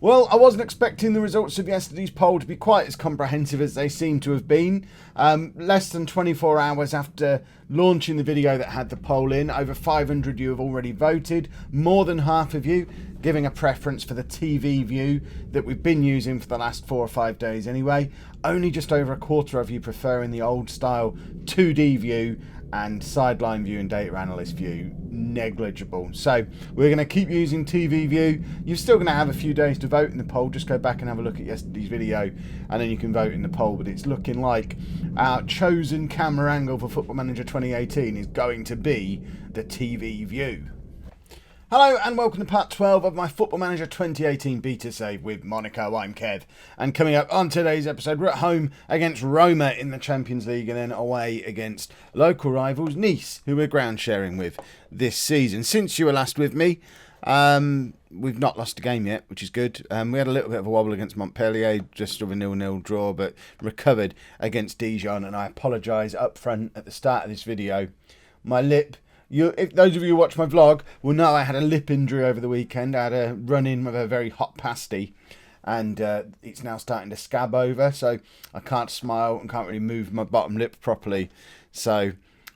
Well, I wasn't expecting the results of yesterday's poll to be quite as comprehensive as they seem to have been. Less than 24 hours after launching the video that had the poll in, over 500 of you have already voted. More than half of you giving a preference for the TV view that we've been using for the last 4 or 5 days anyway. Only just over a quarter of you preferring the old style 2D view, and sideline view and data analyst view negligible. So we're going to keep using TV view. You're still going to have a few days to vote in the poll. Just go back and have a look at yesterday's video and then you can vote in the poll. But it's looking like our chosen camera angle for Football Manager 2018 is going to be the TV view. Hello and welcome to part 12 of my Football Manager 2018 beta save with Monaco. I'm Kev, and coming up on today's episode, we're at home against Roma in the Champions League and then away against local rivals Nice, who we're ground sharing with this season. Since you were last with me, we've not lost a game yet, which is good. We had a little bit of a wobble against Montpellier, just of a 0-0 draw, but recovered against Dijon, and I apologise up front at the start of this video. My lip... If those of you who watch my vlog will know I had a lip injury over the weekend. I had a run-in with a very hot pasty and it's now starting to scab over, so I can't smile and can't really move my bottom lip properly. So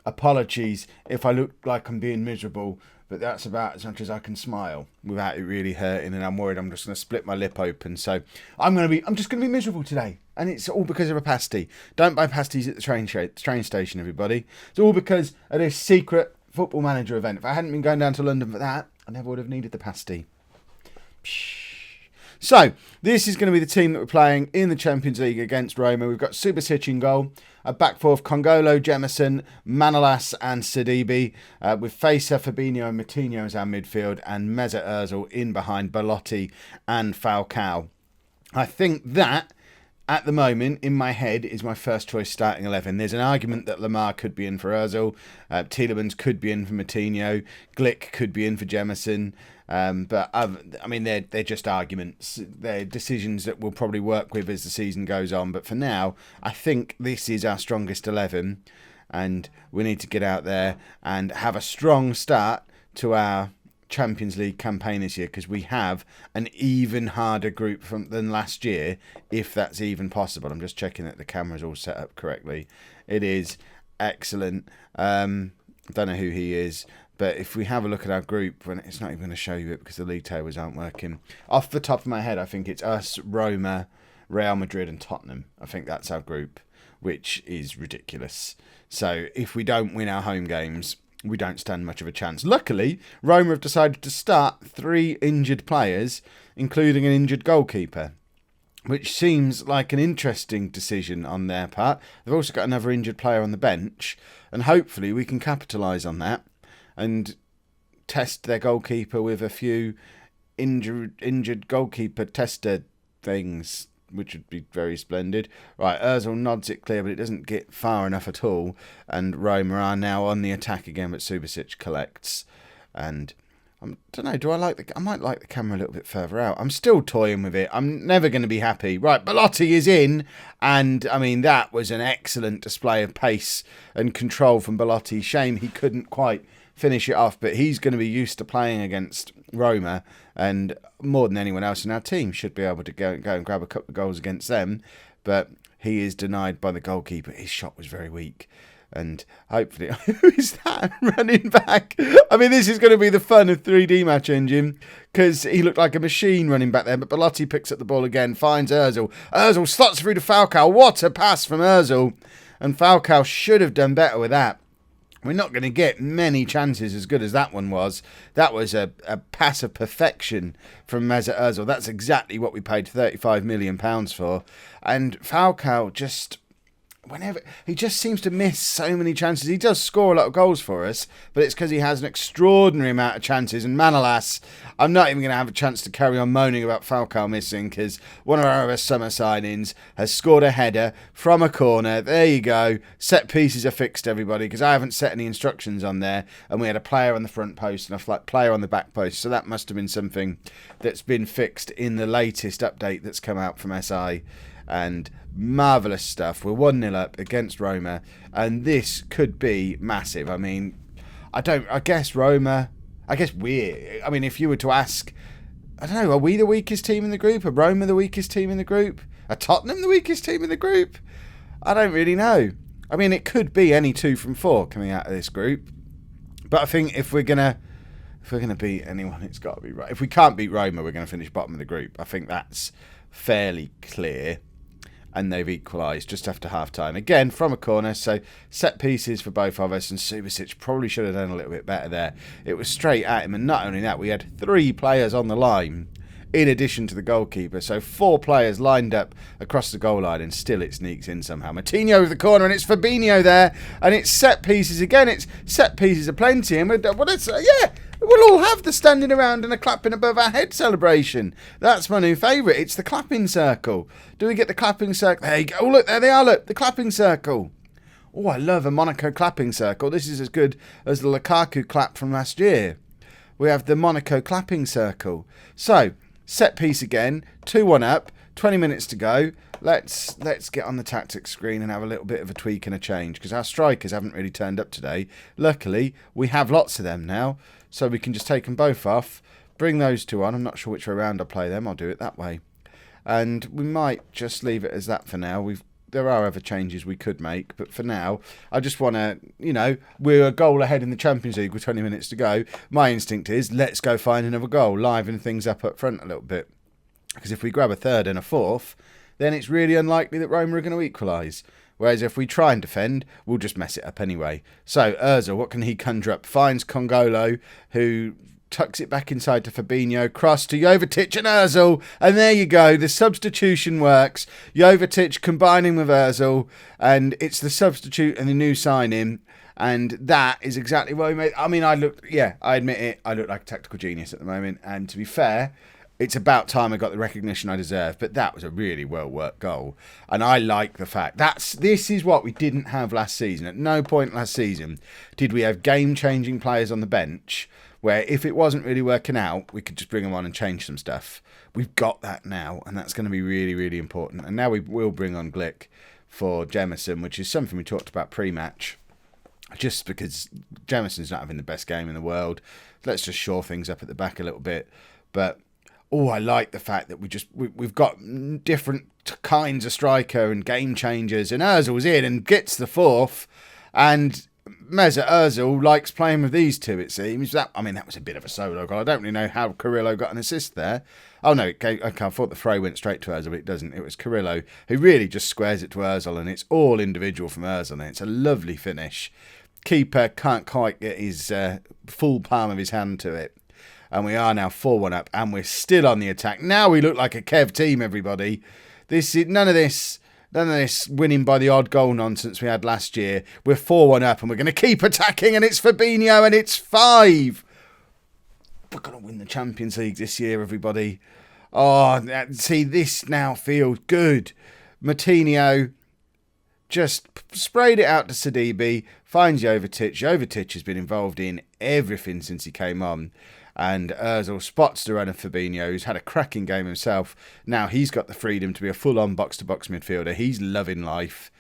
apologies if I look like I'm being miserable, but that's about as much as I can smile without it really hurting, and I'm worried I'm just going to split my lip open. So I'm just going to be miserable today, and it's all because of a pasty. Don't buy pasties at the train station, everybody. It's all because of this secret Football Manager event. If I hadn't been going down to London for that, I never would have needed the pasty. So, this is going to be the team that we're playing in the Champions League against Roma. We've got Subasic in goal, a back four of Congolo, Jemison, Manolas and Sidibe, with Facer, Fabinho and Moutinho as our midfield, and Mesut Ozil in behind Belotti and Falcao. I think that at the moment, in my head, is my first choice starting 11. There's an argument that Lamar could be in for Ozil, Tielemans could be in for Moutinho, Glick could be in for Jemison, but I mean, they're just arguments. They're decisions that we'll probably work with as the season goes on. But for now, I think this is our strongest 11, and we need to get out there and have a strong start to our Champions League campaign this year, because we have an even harder group than last year, if that's even possible. I'm just checking that the camera's all set up correctly. It is excellent. Don't know who he is, but if we have a look at our group, it's not even going to show you it because the league tables aren't working. Off the top of my head, I think it's us, Roma, Real Madrid and Tottenham. I think that's our group, which is ridiculous. So if we don't win our home games, we don't stand much of a chance. Luckily, Roma have decided to start 3 injured players, including an injured goalkeeper, which seems like an interesting decision on their part. They've also got another injured player on the bench, and hopefully we can capitalise on that and test their goalkeeper with a few injured goalkeeper tester things, which would be very splendid. Right, Ozil nods it clear, but it doesn't get far enough at all. And Roma are now on the attack again, but Subasic collects. And I don't know, I might like the camera a little bit further out. I'm still toying with it. I'm never going to be happy. Right, Belotti is in. And, I mean, that was an excellent display of pace and control from Belotti. Shame he couldn't quite finish it off, but he's going to be used to playing against Roma, and more than anyone else in our team should be able to go and grab a couple of goals against them, but he is denied by the goalkeeper. His shot was very weak, and hopefully... Who is that running back? I mean, this is going to be the fun of 3D Match Engine, because he looked like a machine running back there, but Belotti picks up the ball again, finds Ozil. Ozil slots through to Falcao. What a pass from Ozil, and Falcao should have done better with that. We're not going to get many chances as good as that one was. That was a pass of perfection from Mesut Ozil. That's exactly what we paid £35 million for. And Falcao just... he just seems to miss so many chances. He does score a lot of goals for us, but it's because he has an extraordinary amount of chances. And Manolas, I'm not even going to have a chance to carry on moaning about Falcao missing, because one of our other summer signings has scored a header from a corner. There you go. Set pieces are fixed, everybody, because I haven't set any instructions on there. And we had a player on the front post and a player on the back post. So that must have been something that's been fixed in the latest update that's come out from SI. And marvellous stuff. We're 1-0 up against Roma, and this could be massive. I mean, if you were to ask I don't know, are we the weakest team in the group? Are Roma the weakest team in the group? Are Tottenham the weakest team in the group? I don't really know. I mean, it could be any 2 from 4 coming out of this group. But I think if we're gonna beat anyone, it's got to be right. If we can't beat Roma, we're going to finish bottom of the group. I think that's fairly clear. And they've equalised just after half-time. Again, from a corner, so set pieces for both of us, and Subasic probably should have done a little bit better there. It was straight at him, and not only that, we had 3 players on the line, in addition to the goalkeeper. So 4 players lined up across the goal line, and still it sneaks in somehow. Martinho with the corner, and it's Fabinho there, and it's set pieces again. It's set pieces aplenty, and we'll all have the standing around and a clapping above our head celebration. That's my new favourite. It's the clapping circle. Do we get the clapping circle? There you go. Oh, look, there they are. Look, the clapping circle. Oh, I love a Monaco clapping circle. This is as good as the Lukaku clap from last year. We have the Monaco clapping circle. So, set piece again. 2-1 up. 20 minutes to go. Let's get on the tactics screen and have a little bit of a tweak and a change, because our strikers haven't really turned up today. Luckily, we have lots of them now, so we can just take them both off, bring those 2 on. I'm not sure which way around I'll play them. I'll do it that way. And we might just leave it as that for now. There are other changes we could make, but for now, I just want to, we're a goal ahead in the Champions League with 20 minutes to go. My instinct is, let's go find another goal, liven things up front a little bit. Because if we grab a third and a fourth, then it's really unlikely that Roma are going to equalise. Whereas if we try and defend, we'll just mess it up anyway. So, Ozil, what can he conjure up? Finds Congolo, who tucks it back inside to Fabinho, cross to Jovetic and Ozil, and there you go, the substitution works. Jovetic combining with Ozil, and it's the substitute and the new signing, and that is exactly what we made. I mean, I admit it, I look like a tactical genius at the moment, and to be fair, it's about time I got the recognition I deserve, but that was a really well-worked goal. And I like the fact this is what we didn't have last season. At no point last season did we have game-changing players on the bench where if it wasn't really working out, we could just bring them on and change some stuff. We've got that now, and that's going to be really, really important. And now we will bring on Glick for Jemison, which is something we talked about pre-match. Just because Jemison's not having the best game in the world. Let's just shore things up at the back a little bit. But I like the fact that we've got different kinds of striker and game changers, and Ozil's in and gets the 4th, and Mesut Ozil likes playing with these 2, it seems. That was a bit of a solo goal. I don't really know how Carrillo got an assist there. Oh no, I thought the throw went straight to Ozil, but it doesn't. It was Carrillo who really just squares it to Ozil, and it's all individual from Ozil, and it's a lovely finish. Keeper can't quite get his full palm of his hand to it. And we are now 4-1 up, and we're still on the attack. Now we look like a Kev team, everybody. None of this winning by the odd goal nonsense we had last year. We're 4-1 up, and we're going to keep attacking, and it's Fabinho, and it's 5. We're going to win the Champions League this year, everybody. Oh, see, this now feels good. Martinho just sprayed it out to Sidibe, finds Jovetic. Jovetic has been involved in everything since he came on. And Ozil spots the run of Fabinho, who's had a cracking game himself. Now he's got the freedom to be a full-on box-to-box midfielder. He's loving life.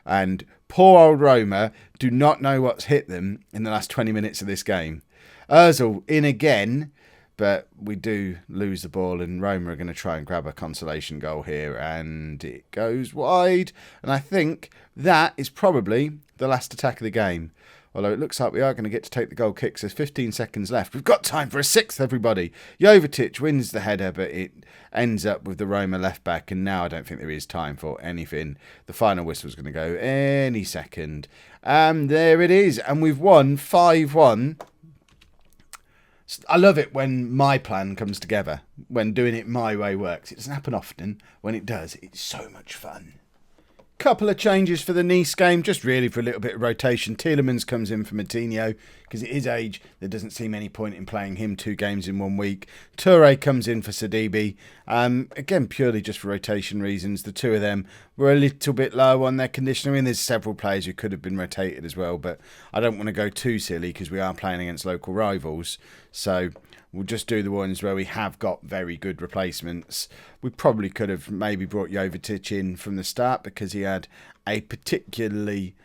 And poor old Roma do not know what's hit them in the last 20 minutes of this game. Ozil in again, but we do lose the ball, and Roma are going to try and grab a consolation goal here. And it goes wide. And I think that is probably the last attack of the game. Although it looks like we are going to get to take the goal kicks. There's 15 seconds left. We've got time for a 6th, everybody. Jovetic wins the header, but it ends up with the Roma left back. And now I don't think there is time for anything. The final whistle's going to go any second. And there it is. And we've won 5-1. I love it when my plan comes together. When doing it my way works. It doesn't happen often. When it does, it's so much fun. Couple of changes for the Nice game, just really for a little bit of rotation. Tielemans comes in for Martinho, because at his age, there doesn't seem any point in playing him 2 games in 1 week. Toure comes in for Sidibe. Again, purely just for rotation reasons. The 2 of them were a little bit low on their condition. I mean, there's several players who could have been rotated as well, but I don't want to go too silly because we are playing against local rivals. So we'll just do the ones where we have got very good replacements. We probably could have maybe brought Jovetic in from the start because he had a particularly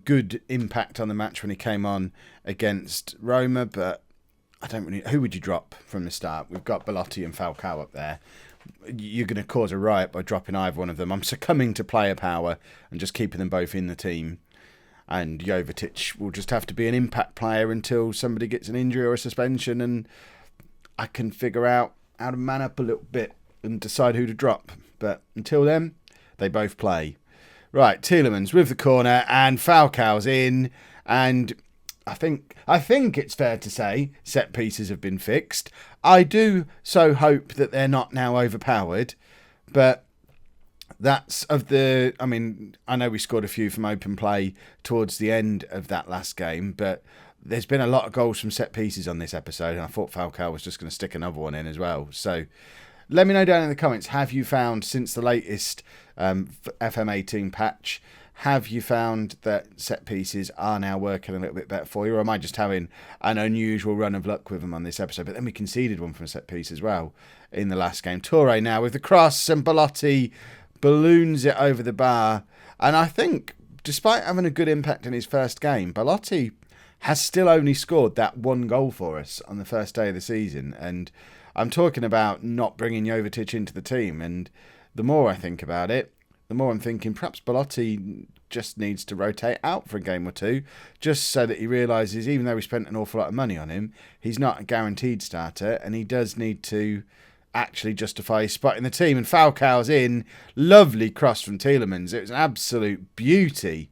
good impact on the match when he came on against Roma, but Who would you drop from the start? We've got Belotti and Falcao up there. You're going to cause a riot by dropping either one of them. I'm succumbing to player power and just keeping them both in the team. And Jovetic will just have to be an impact player until somebody gets an injury or a suspension, and I can figure out how to man up a little bit and decide who to drop. But until then, they both play. Right, Tielemans with the corner, and Falcao's in, and I think it's fair to say set pieces have been fixed. I do so hope that they're not now overpowered, but I know we scored a few from open play towards the end of that last game, but there's been a lot of goals from set pieces on this episode, and I thought Falcao was just going to stick another one in as well. So let me know down in the comments, have you found, since the latest FM18 patch, have you found that set pieces are now working a little bit better for you, or am I just having an unusual run of luck with them on this episode? But then we conceded one from a set piece as well in the last game. Toure now with the cross, and Belotti balloons it over the bar. And I think, despite having a good impact in his first game, Belotti has still only scored that one goal for us on the first day of the season. And I'm talking about not bringing Jovetic into the team. And the more I think about it, the more I'm thinking perhaps Belotti just needs to rotate out for a game or two, just so that he realises, even though we spent an awful lot of money on him, he's not a guaranteed starter, and he does need to actually justify his spot in the team. And Falcao's in. Lovely cross from Tielemans. It was an absolute beauty.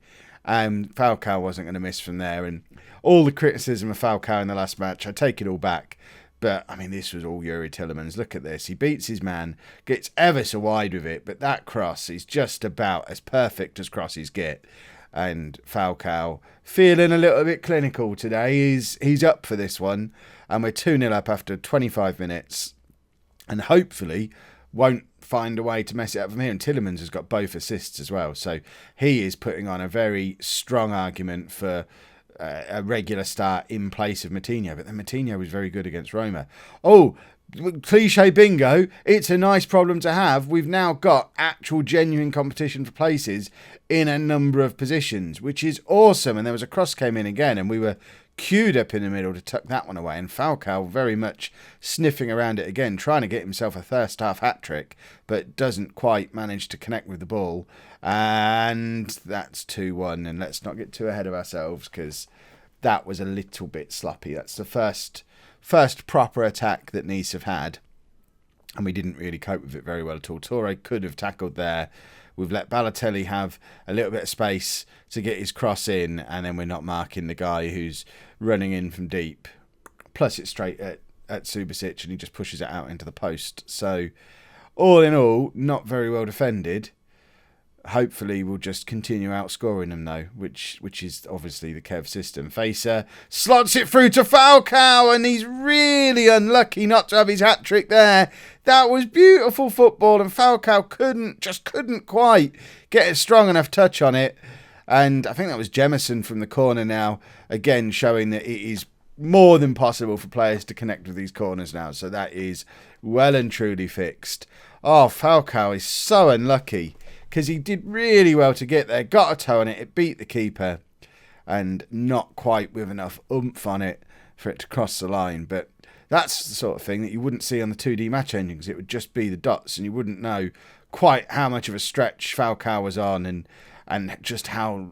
Falcao wasn't going to miss from there. And all the criticism of Falcao in the last match, I take it all back. But, this was all Yuri Tielemans. Look at this. He beats his man, gets ever so wide with it, but that cross is just about as perfect as crosses get. And Falcao, feeling a little bit clinical today, he's up for this one. And we're 2-0 up after 25 minutes. And hopefully won't find a way to mess it up from here. And Tielemans has got both assists as well. So he is putting on a very strong argument for a regular start in place of Moutinho. But then Moutinho was very good against Roma. Oh, cliche bingo. It's a nice problem to have. We've now got actual genuine competition for places in a number of positions, which is awesome. And there was a cross came in again, and we were queued up in the middle to tuck that one away, and Falcao very much sniffing around it again, trying to get himself a first half hat-trick, but doesn't quite manage to connect with the ball. And that's 2-1, and let's not get too ahead of ourselves, because that was a little bit sloppy. That's the first proper attack that Nice have had, and we didn't really cope with it very well at all. Toure could have tackled there. We've let Balotelli have a little bit of space to get his cross in, and then we're not marking the guy who's running in from deep. Plus, it's straight at Subasic, and he just pushes it out into the post. So, all in all, not very well defended. Hopefully, we'll just continue outscoring them, though, which is obviously the Kev system. Facer slots it through to Falcao, and he's really unlucky not to have his hat-trick there. That was beautiful football, and Falcao couldn't quite get a strong enough touch on it. And I think that was Jemison from the corner now, again showing that it is more than possible for players to connect with these corners now. So that is well and truly fixed. Oh, Falcao is so unlucky, because he did really well to get there, got a toe on it, it beat the keeper, and not quite with enough oomph on it for it to cross the line. But that's the sort of thing that you wouldn't see on the 2D match engines. It would just be the dots, and you wouldn't know quite how much of a stretch Falcao was on, and just how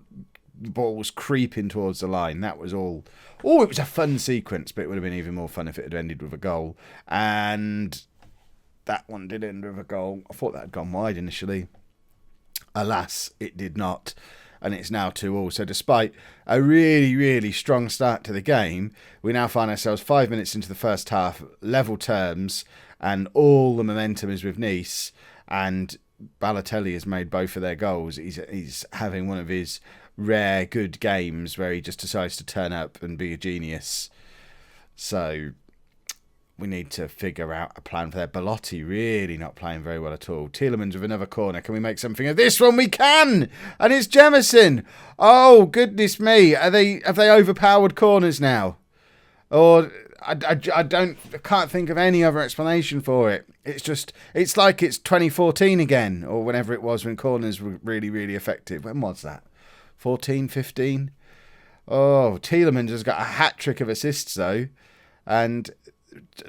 the ball was creeping towards the line. That was all. Oh, it was a fun sequence, but it would have been even more fun if it had ended with a goal. And that one did end with a goal. I thought that had gone wide initially. Alas, it did not, and it's now 2-2. So despite a really, really strong start to the game, we now find ourselves 5 minutes into the first half, level terms, and all the momentum is with Nice, and Balotelli has made both of their goals. He's having one of his rare good games where he just decides to turn up and be a genius. So we need to figure out a plan for that. Belotti really not playing very well at all. Tielemans with another corner. Can we make something of this one? We can! And it's Jemison. Oh, goodness me. Have they overpowered corners now? Or I can't think of any other explanation for it. It's like it's 2014 again, or whenever it was when corners were really, really effective. When was that? 14, 15? Oh, Tielemans has got a hat-trick of assists, though. and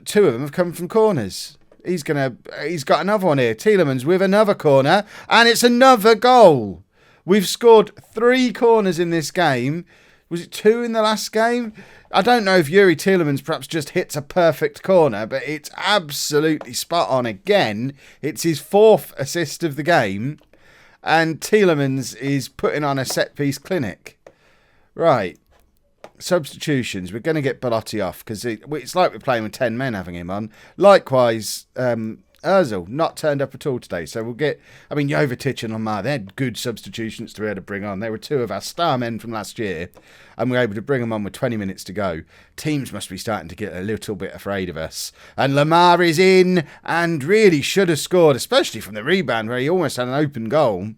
2 of them have come from corners. He's got another one here. Tielemans with another corner, and it's another goal. We've scored 3 corners in this game. Was it 2 in the last game? I don't know if Yuri Tielemans perhaps just hits a perfect corner, but it's absolutely spot on again. It's his 4th assist of the game, and Tielemans is putting on a set-piece clinic. Right. Substitutions. We're going to get Belotti off because it's like we're playing with 10 men having him on. Likewise, Ozil not turned up at all today. So we'll get, Jovetic and Lamar, they're good substitutions to be able to bring on. They were 2 of our star men from last year, and we were able to bring them on with 20 minutes to go. Teams must be starting to get a little bit afraid of us. And Lamar is in and really should have scored, especially from the rebound where he almost had an open goal.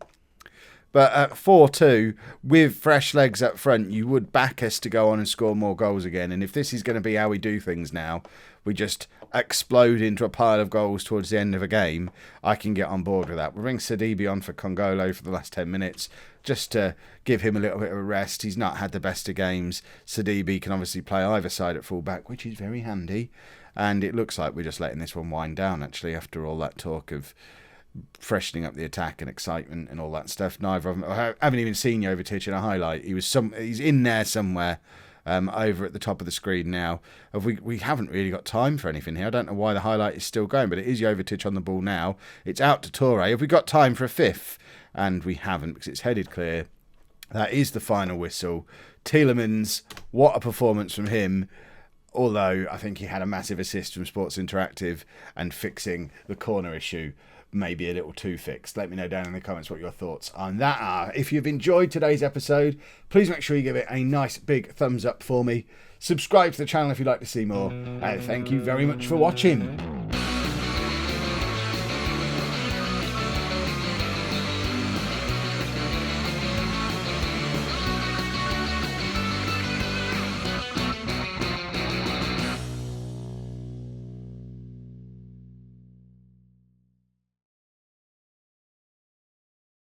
But at 4-2, with fresh legs up front, you would back us to go on and score more goals again. And if this is going to be how we do things now, we just explode into a pile of goals towards the end of a game, I can get on board with that. We'll bring Sidibe on for Congolo for the last 10 minutes, just to give him a little bit of a rest. He's not had the best of games. Sidibe can obviously play either side at full-back, which is very handy. And it looks like we're just letting this one wind down, actually, after all that talk of freshening up the attack and excitement and all that stuff. Neither of them. I haven't even seen Jovetic in a highlight. He's in there somewhere, over at the top of the screen now. We haven't really got time for anything here. I don't know why the highlight is still going, but it is Jovetic on the ball now. It's out to Toure. Have we got time for a 5th? And we haven't, because it's headed clear. That is the final whistle. Tielemans, what a performance from him. Although I think he had a massive assist from Sports Interactive, and fixing the corner issue maybe a little too fixed. Let me know down in the comments what your thoughts on that are. If you've enjoyed today's episode, please make sure you give it a nice big thumbs up for me. Subscribe to the channel if you'd like to see more. And thank you very much for watching.